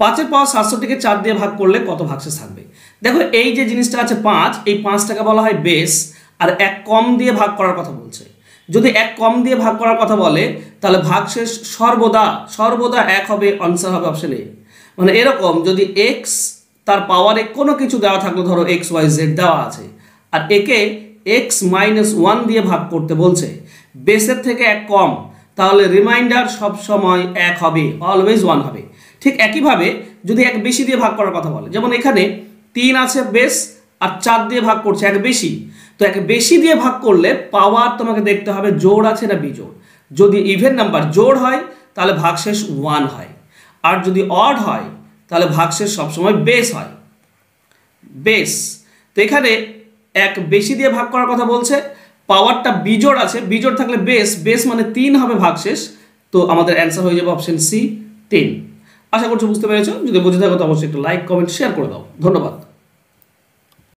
5 এর পাওয়ার 67কে 4 দিয়ে ভাগ করলে কত ভাগশেষ থাকবে। দেখো এই যে জিনিসটা আছে 5, এই 5টাকে বলা হয় বেস, আর 1 কম দিয়ে ভাগ করার কথা বলছে। যদি 1 কম দিয়ে ভাগ করার কথা বলে তাহলে ভাগশেষ সর্বদা 1 হবে, আনসার হবে অপশন এ। মানে এরকম যদি x তার পাওয়ারে কোনো কিছু দেওয়া থাকলো, ধরো x y z দেওয়া আছে, আর একে x - 1 দিয়ে ভাগ করতে বলছে, বেসের থেকে 1 কম, তাহলে রিমাইন্ডার সব সময় 1 হবে, অলওয়েজ 1 হবে। ঠিক একইভাবে যদি 1 বেশি দিয়ে ভাগ করার কথা বলে, যেমন এখানে 3 আছে বেস আর 4 দিয়ে ভাগ করছে 1 বেশি, তো 1 বেশি দিয়ে ভাগ করলে পাওয়ার তোমাকে দেখতে হবে জোড় আছে না বিজোড়। যদি ইভেন নাম্বার জোড় হয় তাহলে ভাগশেষ 1 হয়, আর যদি অড হয় তাহলে ভাগশেষ সবসময় বেস হয়, বেস। তো এখানে 1 বেশি দিয়ে ভাগ করার কথা বলছে, পাওয়ারটা বিজোড় আছে, বিজোড় থাকলে বেস, বেস মানে 3 হবে ভাগশেষ, তো আমাদের অ্যান্সার হয়ে যাবে অপশন সি 3। আশা করছি বুঝতে পেরেছো। যদি বুঝে থাকো তো অবশ্যই একটা লাইক, কমেন্ট, শেয়ার করে দাও। ধন্যবাদ।